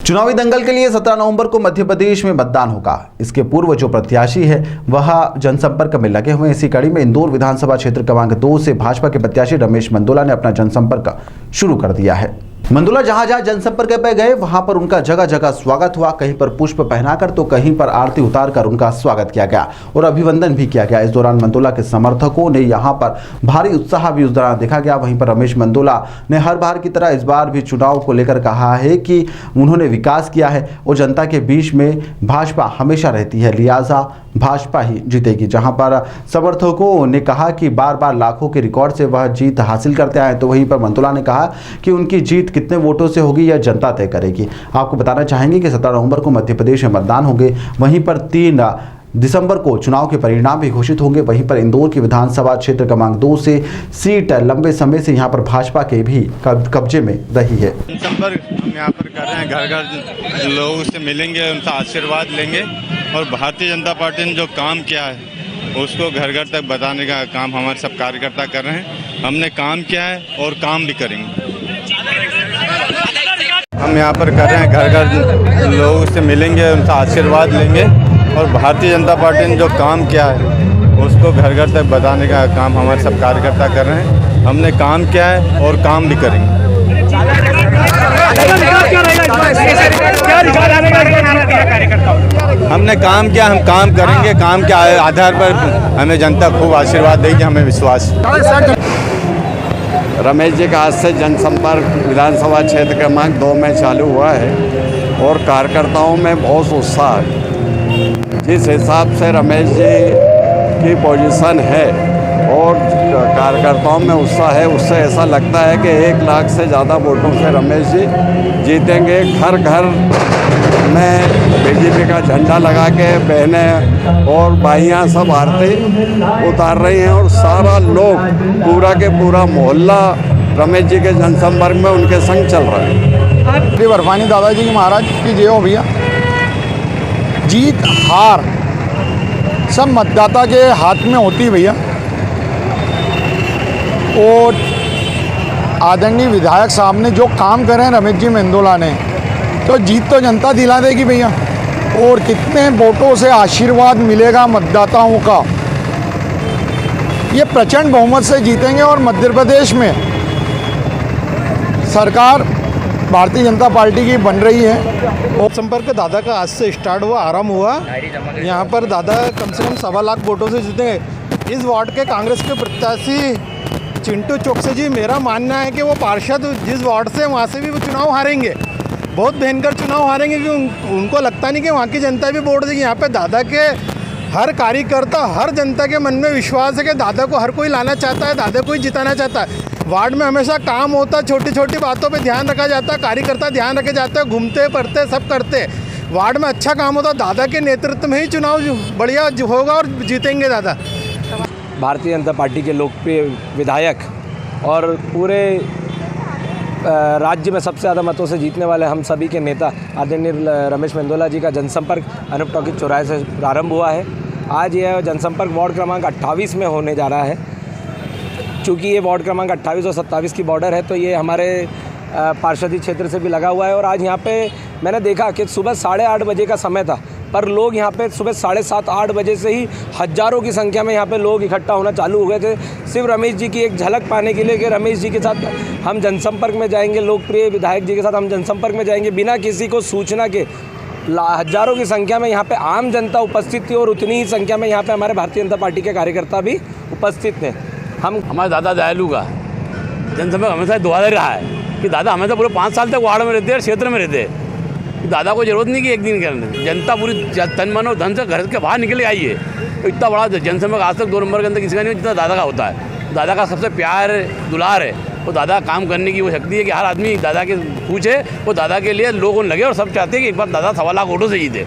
चुनावी दंगल के लिए 17 नवंबर को मध्य प्रदेश में मतदान होगा। इसके पूर्व जो प्रत्याशी है वह जनसंपर्क में लगे हुए हैं। इसी कड़ी में इंदौर विधानसभा क्षेत्र क्रमांक 2 से भाजपा के प्रत्याशी रमेश मेंदोला ने अपना जनसंपर्क शुरू कर दिया है। मेंदोला जहां जहां जनसंपर्क पे गए वहां पर उनका जगह जगह स्वागत हुआ। कहीं पर पुष्प पहनाकर तो कहीं पर आरती उतारकर उनका स्वागत किया गया और अभिवंदन भी किया गया। इस दौरान मेंदोला के समर्थकों ने यहां पर भारी उत्साह भी उस दौरान देखा गया। वहीं पर रमेश मेंदोला ने हर बार की तरह इस बार भी चुनाव को लेकर कहा है कि उन्होंने विकास किया है और जनता के बीच में भाजपा हमेशा रहती है, लिहाजा भाजपा ही जीतेगी। जहां पर समर्थकों ने कहा कि बार बार लाखों के रिकॉर्ड से वह जीत हासिल करते आए, तो वहीं पर मेंदोला ने कहा कि उनकी जीत कितने वोटों से होगी यह जनता तय करेगी। आपको बताना चाहेंगे कि 17 नवंबर को मध्य प्रदेश में मतदान होंगे। वहीं पर 3 दिसंबर को चुनाव के परिणाम भी घोषित होंगे। वहीं पर इंदौर की विधानसभा क्षेत्र क्रमांक 2 से सीट लंबे समय से यहां पर भाजपा के भी कब्जे में रही है। संपर्क हम यहाँ पर कर रहे हैं, घर घर लोगों से मिलेंगे, उनका आशीर्वाद लेंगे और भारतीय जनता पार्टी ने जो काम किया है उसको घर घर तक बताने का काम हमारे सब कार्यकर्ता कर रहे हैं। हमने काम किया है और काम भी करेंगे। हम यहाँ पर कर रहे हैं, घर घर लोगों से मिलेंगे, उनका आशीर्वाद लेंगे और भारतीय जनता पार्टी ने जो काम किया है उसको घर घर तक बताने का काम हमारे सब कार्यकर्ता कर रहे हैं। हमने काम किया है और काम भी करेंगे। हमने काम किया, हम काम करेंगे। काम के आधार पर हमें जनता खूब आशीर्वाद देगी, हमें विश्वास। रमेश जी का आज से जनसंपर्क विधानसभा क्षेत्र क्रमांक 2 में चालू हुआ है और कार्यकर्ताओं में बहुत उत्साह है। जिस हिसाब से रमेश जी की पोजीशन है और कार्यकर्ताओं में उत्साह है, उससे ऐसा लगता है कि 1 लाख से ज़्यादा वोटों से रमेश जी जीतेंगे। घर घर में बीजेपी का झंडा लगा के बहनें और भाइयाँ सब आरती उतार रही हैं और सारा लोग, पूरा के पूरा मोहल्ला रमेश जी के जनसंपर्क में उनके संग चल रहा है। श्री बर्फानी दादाजी की महाराज की जय हो भैया। जीत हार सब मतदाता के हाथ में होती भैया और आदरणीय विधायक साहब ने जो काम करे हैं रमेश जी मेंदोला ने, तो जीत तो जनता दिला देगी भैया। और कितने वोटों से आशीर्वाद मिलेगा मतदाताओं का, ये प्रचंड बहुमत से जीतेंगे और मध्य प्रदेश में सरकार भारतीय जनता पार्टी की बन रही है। और संपर्क दादा का आज से स्टार्ट हुआ, आराम हुआ। यहाँ पर दादा कम से कम 1.25 लाख वोटों से जीतेंगे। इस वार्ड के कांग्रेस के प्रत्याशी चिंटू चौकसे जी, मेरा मानना है कि वो पार्षद जिस वार्ड से वहाँ से भी वो चुनाव हारेंगे, बहुत भयंकर चुनाव हारेंगे, क्योंकि उनको लगता नहीं कि वहाँ की जनता भी वोट देगी। यहाँ पे दादा के हर कार्यकर्ता, हर जनता के मन में विश्वास है कि दादा को हर कोई लाना चाहता है, दादा को ही जिताना चाहता है। वार्ड में हमेशा काम होता, छोटी छोटी बातों पे ध्यान रखा जाता है, कार्यकर्ता ध्यान रखे जाते हैं, घूमते पढ़ते सब करते। वार्ड में अच्छा काम होता, दादा के नेतृत्व में ही चुनाव बढ़िया होगा और जीतेंगे दादा। भारतीय जनता पार्टी के लोकप्रिय विधायक और पूरे राज्य में सबसे ज़्यादा मतों से जीतने वाले हम सभी के नेता आदरणीय रमेश मेंदोला जी का जनसंपर्क अनूप टॉकीज चौराहे से प्रारंभ हुआ है। आज यह जनसंपर्क वार्ड क्रमांक 28 में होने जा रहा है। चूँकि ये वार्ड क्रमांक 28 और 27 की बॉर्डर है, तो ये हमारे पार्षदी क्षेत्र से भी लगा हुआ है। और आज यहाँ पे मैंने देखा कि सुबह 8:30 बजे का समय था, पर लोग यहाँ पे सुबह 7:30-8 बजे से ही हज़ारों की संख्या में यहाँ पे लोग इकट्ठा होना चालू हो गए थे, सिर्फ रमेश जी की एक झलक पाने के लिए कि रमेश जी के साथ हम जनसंपर्क में जाएंगे, लोकप्रिय विधायक जी के साथ हम जनसंपर्क में जाएंगे। बिना किसी को सूचना के हज़ारों की संख्या में यहाँ पे आम जनता उपस्थित थी और उतनी ही संख्या में यहाँ पे हमारे भारतीय जनता पार्टी के कार्यकर्ता भी उपस्थित थे। हमारे दादा दयालु का जनसंपर्क हमेशा दुआ रहा है कि दादा हमेशा पूरे 5 साल तक वार्ड में रहते हैं, क्षेत्र में रहते हैं। दादा को जरूरत नहीं कि एक दिन करने, जनता पूरी तन मन और धन से घर के बाहर निकल आई है। तो इतना बड़ा जनसंपर्क आज तक 2 नंबर के अंदर किसी का नहीं जितना दादा का होता है। दादा का सबसे प्यार दुलार है, वो दादा काम करने की वो शक्ति है कि हर आदमी दादा के पूछे, वो दादा के लिए लोगों लगे और सब चाहते हैं कि एक बार दादा 1.25 लाख वोटों से जीते।